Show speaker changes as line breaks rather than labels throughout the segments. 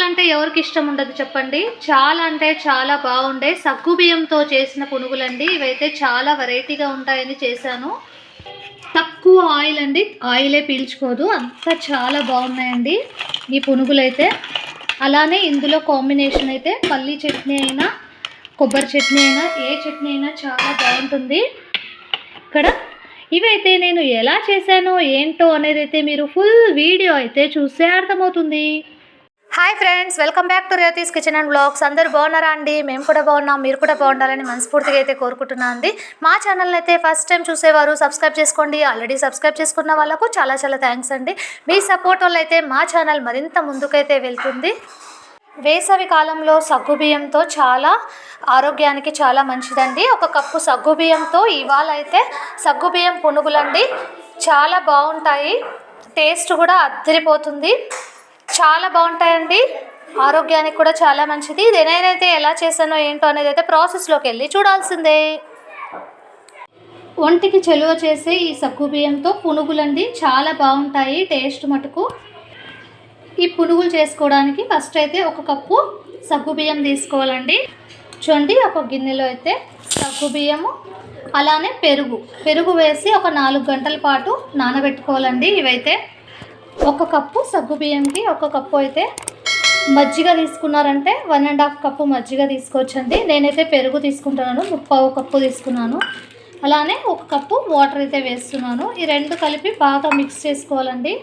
పునుగులు అంటే ఎవరికి ఇష్టం ఉండదు చెప్పండి. చాలా అంటే చాలా బాగుండే సగ్గుబియ్యంతో చేసిన పునుగులండి. ఇవైతే చాలా వెరైటీగా ఉంటాయని చేశాను. తక్కువ ఆయిల్ అండి, ఆయిలే పీల్చుకోదు, అంత చాలా బాగున్నాయండి ఈ పునుగులు అయితే. అలానే ఇందులో కాంబినేషన్ అయితే పల్లీ చట్నీ అయినా కొబ్బరి చట్నీ అయినా ఏ చట్నీ అయినా చాలా బాగుంటుంది. ఇక్కడ ఇవైతే నేను ఎలా చేశానో ఏంటో అనేది అయితే మీరు ఫుల్ వీడియో అయితే చూస్తే అర్థమవుతుంది. Hi friends, welcome back to Revathi's kitchen and blogs. అందరూ బాగున్నారా అండి? మేము కూడా బాగున్నాం, మీరు కూడా బాగుండాలని మనస్ఫూర్తిగా అయితే కోరుకుంటున్నాను అండి. మా ఛానల్ అయితే ఫస్ట్ టైం చూసేవారు సబ్స్క్రైబ్ చేసుకోండి. ఆల్రెడీ సబ్స్క్రైబ్ చేసుకున్న వాళ్ళకు చాలా చాలా థ్యాంక్స్ అండి. మీ సపోర్ట్ వల్ల అయితే మా ఛానల్ మరింత ముందుకైతే వెళ్తుంది. వేసవి కాలంలో సగ్గుబియ్యంతో చాలా ఆరోగ్యానికి చాలా మంచిదండి. ఒక కప్పు సగ్గుబియ్యంతో ఇవాళ అయితే సగ్గుబియ్యం పునుగులండి. చాలా బాగుంటాయి, టేస్ట్ కూడా అద్దరిపోతుంది, చాలా బాగుంటాయండి. ఆరోగ్యానికి కూడా చాలా మంచిది. నేనైతే ఎలా చేశానో ఏంటో అనేది అయితే ప్రాసెస్లోకి వెళ్ళి చూడాల్సిందే. ఒంటికి చలువ చేసే ఈ సగ్గుబియ్యంతో పునుగులండి చాలా బాగుంటాయి టేస్ట్ మటుకు. ఈ పునుగులు చేసుకోవడానికి ఫస్ట్ అయితే ఒక కప్పు సగ్గుబియ్యం తీసుకోవాలండి. చూడండి, ఒక గిన్నెలో అయితే సగ్గుబియ్యము అలానే పెరుగు వేసి ఒక 4 గంటల పాటు నానబెట్టుకోవాలండి. ఇవైతే ఒక కప్పు సగ్గుబియ్యంకి ఒక కప్పు అయితే మజ్జిగ తీసుకున్నారంటే 1.5 కప్పు మజ్జిగ తీసుకోవచ్చండి. నేనైతే పెరుగు తీసుకుంటున్నాను, 3/4 కప్పు తీసుకున్నాను. అలానే 1 కప్పు వాటర్ అయితే వేస్తున్నాను. ఈ రెండు కలిపి బాగా మిక్స్ చేసుకోవాలండి.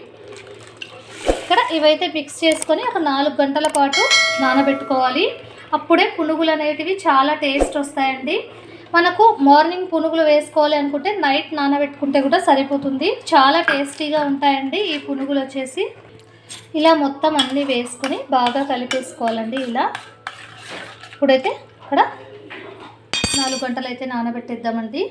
ఇక్కడ ఇవైతే మిక్స్ చేసుకొని ఒక 4 గంటల పాటు నానబెట్టుకోవాలి. అప్పుడే పునుగులు అనేటివి చాలా టేస్ట్ వస్తాయండి. మనకు మార్నింగ్ పునుగులు వేసుకోవాలి అనుకుంటే నైట్ నానబెట్టుకుంటే కూడా సరిపోతుంది. చాలా టేస్టీగా ఉంటాయండి ఈ పునుగులు వచ్చేసి. ఇలా మొత్తం అన్నీ వేసుకొని బాగా కలిపేసుకోవాలండి. ఇలా ఇప్పుడైతే ఇక్కడ 4 గంటలు అయితే నానబెట్టేద్దామండి.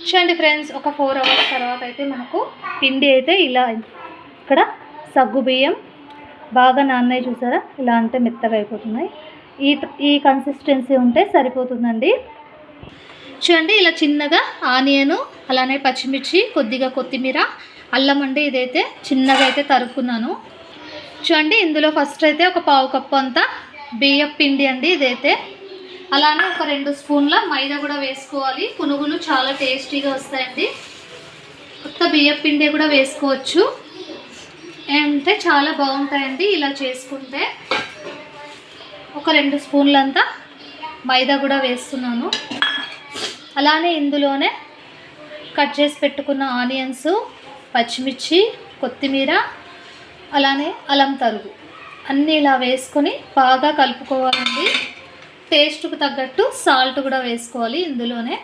చూడండి ఫ్రెండ్స్, ఒక 4 అవర్స్ తర్వాత అయితే మనకు పిండి అయితే ఇలా ఇక్కడ సగ్గుబియ్యం బాగా నాన్నయ్య చూసారా, ఇలా అంటే మెత్తగా అయిపోతున్నాయి. ఈ కన్సిస్టెన్సీ ఉంటే సరిపోతుందండి. చూడండి, ఇలా చిన్నగా ఆనియను అలానే పచ్చిమిర్చి కొద్దిగా కొత్తిమీర అల్లం అండి, ఇదైతే చిన్నగా అయితే తరుక్కున్నాను. చూడండి, ఇందులో ఫస్ట్ అయితే ఒక 1/4 కప్పు అంతా బియ్యం పిండి అండి ఇదైతే. అలానే ఒక 2 స్పూన్ల మైదా కూడా వేసుకోవాలి. పునుగులు చాలా టేస్టీగా వస్తాయండి. కొత్త బియ్యం పిండి కూడా వేసుకోవచ్చు, అంటే చాలా బాగుంటాయండి ఇలా చేసుకుంటే. ఒక 2 స్పూన్లంతా మైదా కూడా వేస్తున్నాను. అలానే ఇందులోనే కట్ చేసి పెట్టుకున్న ఆనియన్స్, పచ్చిమిర్చి, కొత్తిమీర అలానే అల్లం తరుగు అన్నీ ఇలా వేసుకొని బాగా కలుపుకోవాలండి. టేస్ట్కు తగ్గట్టు సాల్ట్ కూడా వేసుకోవాలి. ఇందులోనే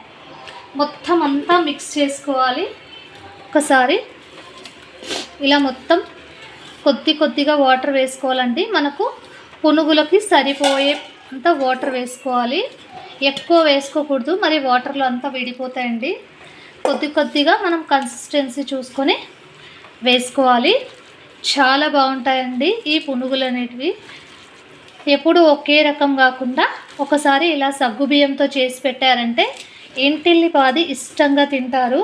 మొత్తం అంతా మిక్స్ చేసుకోవాలి. ఒకసారి ఇలా మొత్తం కొద్దిగా వాటర్ వేసుకోవాలండి. మనకు పునుగులకి సరిపోయే అంత వాటర్ వేసుకోవాలి, ఎక్కువ వేసుకోకూడదు, మరి వాటర్లో అంతా విడిపోతాయండి. కొద్దిగా మనం కన్సిస్టెన్సీ చూసుకొని వేసుకోవాలి. చాలా బాగుంటాయండి ఈ పునుగులు అనేటివి. ఎప్పుడు ఒకే రకం కాకుండా ఒకసారి ఇలా సగ్గుబియ్యంతో చేసి పెట్టారంటే ఇంటిల్లిపాది ఇష్టంగా తింటారు.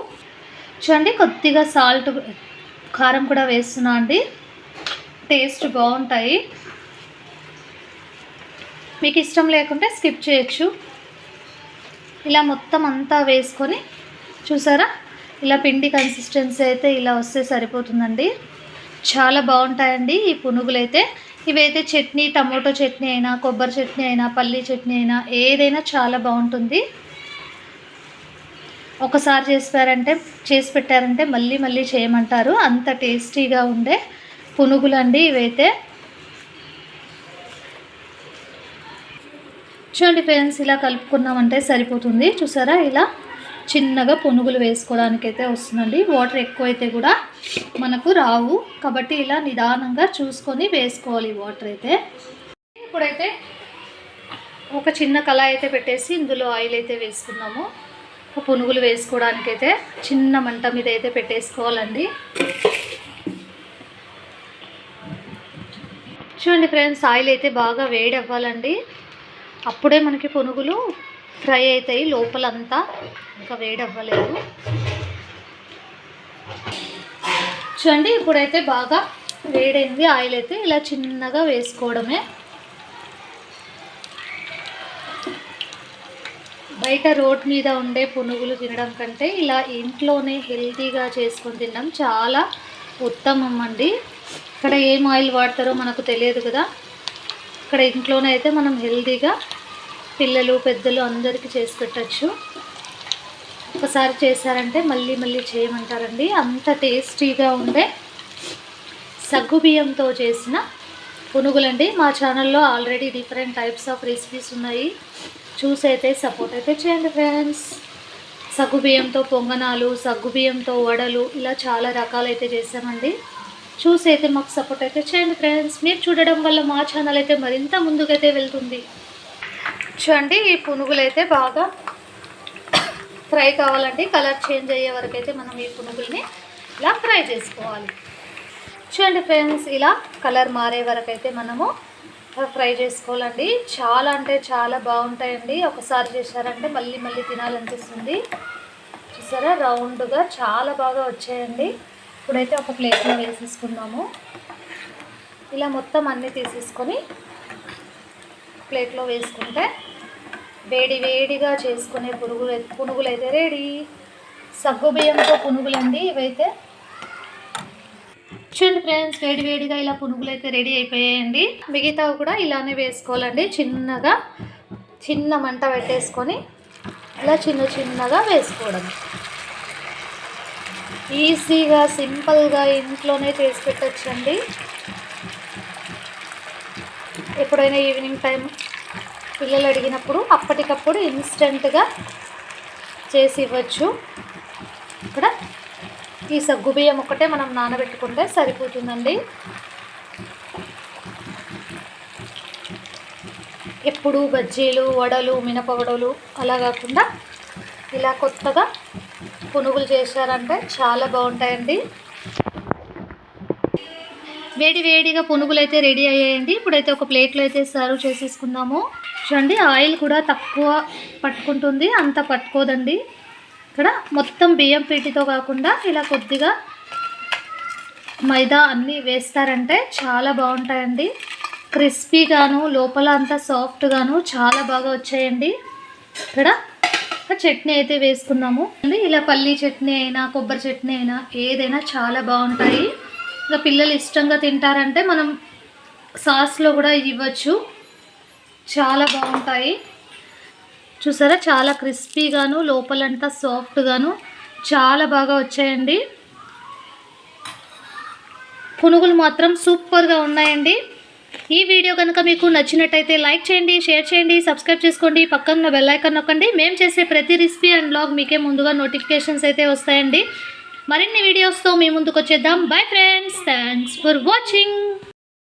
చూడండి, కొద్దిగా సాల్ట్ కారం కూడా వేస్తున్నా అండి, టేస్ట్ బాగుంటాయి. మీకు ఇష్టం లేకుంటే స్కిప్ చేయొచ్చు. ఇలా మొత్తం అంతా వేసుకొని చూసారా, ఇలా పిండి కన్సిస్టెన్సీ అయితే ఇలా వస్తే సరిపోతుందండి. చాలా బాగుంటాయండి ఈ పునుగులు అయితే. ఇవైతే చట్నీ, టమోటో చట్నీ అయినా కొబ్బరి చట్నీ అయినా పల్లీ చట్నీ అయినా ఏదైనా చాలా బాగుంటుంది. ఒకసారి చేసి పెట్టారంటే మళ్ళీ చేయమంటారు, అంత టేస్టీగా ఉండే పునుగులు అండి ఇవైతే. చూడండి ఫ్రెండ్స్, ఇలా కలుపుకున్నామంటే సరిపోతుంది. చూసారా, ఇలా చిన్నగా పునుగులు వేసుకోవడానికైతే వస్తుందండి. వాటర్ ఎక్కువైతే కూడా మనకు రావు, కాబట్టి ఇలా నిదానంగా చూసుకొని వేసుకోవాలి వాటర్ అయితే. ఇప్పుడైతే ఒక చిన్న కళాయి అయితే పెట్టేసి ఇందులో ఆయిల్ అయితే వేసుకున్నాము. పునుగులు వేసుకోవడానికైతే చిన్న మంట మీద అయితే పెట్టేసుకోవాలండి. చూడండి ఫ్రెండ్స్, ఆయిల్ అయితే బాగా వేడి అవ్వాలండి. అప్పుడే మనకి పునుగులు ఫ్రై అవుతాయి, లోపలంతా ఇంకా వేడి అవ్వలేదు. చూడండి, ఇప్పుడైతే బాగా వేడైంది ఆయిల్ అయితే ఇలా చిన్నగా వేసుకోవడమే. బయట రోడ్ మీద ఉండే పునుగులు తినడం కంటే ఇలా ఇంట్లోనే హెల్తీగా చేసుకొని తినడం చాలా ఉత్తమం అండి. ఇక్కడ ఏం ఆయిల్ వాడతారో మనకు తెలియదు కదా. ఇక్కడ ఇంట్లోనే అయితే మనం హెల్తీగా పిల్లలు పెద్దలు అందరికీ చేసి పెట్టచ్చు. ఒకసారి చేశారంటే మళ్ళీ మళ్ళీ చేయమంటారండి. అంత టేస్టీగా ఉండే సగ్గుబియ్యంతో చేసిన పునుగులండి. మా ఛానల్లో already different types of recipes ఉన్నాయి, చూసి అయితే సపోర్ట్ అయితే చేయండి ఫ్రెండ్స్. సగ్గుబియ్యంతో పొంగనాలు, సగ్గుబియ్యంతో వడలు, ఇలా చాలా రకాలైతే చేసామండి. చూసి అయితే మాకు సపోర్ట్ అయితే చేయండి ఫ్రెండ్స్. మీరు చూడడం వల్ల మా ఛానల్ అయితే మరింత ముందుకైతే వెళ్తుంది. చూడండి, ఈ పునుగులు అయితే బాగా ఫ్రై కావాలండి. కలర్ చేంజ్ అయ్యే వరకు అయితే మనం ఈ పునుగుల్ని ఇలా ఫ్రై చేసుకోవాలి. చూడండి ఫ్రెండ్స్, ఇలా కలర్ మారే వరకు అయితే మనము ఫ్రై చేసుకోవాలండి. చాలా అంటే చాలా బాగుంటాయండి. ఒకసారి చేశారంటే మళ్ళీ మళ్ళీ తినాలనిపిస్తుంది. చూసారా, రౌండ్గా చాలా బాగా వచ్చాయండి. ఇప్పుడైతే ఒక ప్లేట్లో వేసేసుకున్నాము. ఇలా మొత్తం అన్నీ తీసేసుకొని ప్లేట్లో వేసుకుంటే వేడి వేడిగా చేసుకునే పునుగులు అయితే రెడీ. సగ్గుబియ్యంతో పునుగులండి ఇవైతే. చూడండి ఫ్రెండ్స్, వేడి వేడిగా ఇలా పునుగులు అయితే రెడీ అయిపోయాయండి. మిగతావి కూడా ఇలానే వేసుకోవాలండి. చిన్న మంట పెట్టేసుకొని ఇలా చిన్నగా వేసుకోవడం. ఈజీగా సింపుల్గా ఇంట్లోనే చేసి పెట్టచ్చండి. ఎప్పుడైనా ఈవినింగ్ టైం పిల్లలు అడిగినప్పుడు అప్పటికప్పుడు ఇన్స్టెంట్గా చేసి ఇవ్వచ్చు. ఇక్కడ ఈ సగ్గుబియ్యం ఒకటే మనం నానబెట్టుకుంటే సరిపోతుందండి. ఎప్పుడు బజ్జీలు, వడలు, మినపవడలు అలా కాకుండా ఇలా కొత్తగా పునుగులు చేశారంటే చాలా బాగుంటాయండి. వేడి వేడిగా పునుగులు అయితే రెడీ అయ్యాయండి. ఇప్పుడైతే ఒక ప్లేట్లో అయితే సర్వ్ చేసేసుకుందాము. చూడండి, ఆయిల్ కూడా తక్కువ పట్టుకుంటుంది, అంత పట్టుకోదండి. ఇక్కడ మొత్తం బియ్యం పిండితో కాకుండా ఇలా కొద్దిగా మైదా అన్నీ వేస్తారంటే చాలా బాగుంటాయండి. క్రిస్పీగాను లోపల అంతా సాఫ్ట్గాను చాలా బాగా వచ్చాయండి. ఇక్కడ చట్నీ అయితే వేసుకున్నాము. ఇలా పల్లీ చట్నీ అయినా కొబ్బరి చట్నీ అయినా ఏదైనా చాలా బాగుంటాయి. ఇంకా పిల్లలు ఇష్టంగా తింటారంటే మనం సాస్లో కూడా ఇవ్వచ్చు, చాలా బాగుంటాయి. చూసారా, చాలా క్రిస్పీగాను లోపలంతా సాఫ్ట్గాను చాలా బాగా వచ్చాయండి. పునుగులు మాత్రం సూపర్గా ఉన్నాయండి. ఈ వీడియో కనుక మీకు నచ్చినట్టయితే లైక్ చేయండి, షేర్ చేయండి, సబ్స్క్రైబ్ చేసుకోండి, పక్కన బెల్ ఐకాన్ నొక్కండి. మేము చేసే ప్రతి రెసిపీ అండ్ బ్లాగ్ మీకే ముందుగా నోటిఫికేషన్స్ అయితే వస్తాయండి. మరిన్ని వీడియోస్తో మీ ముందుకు వచ్చేద్దాం. Bye friends, thanks for watching.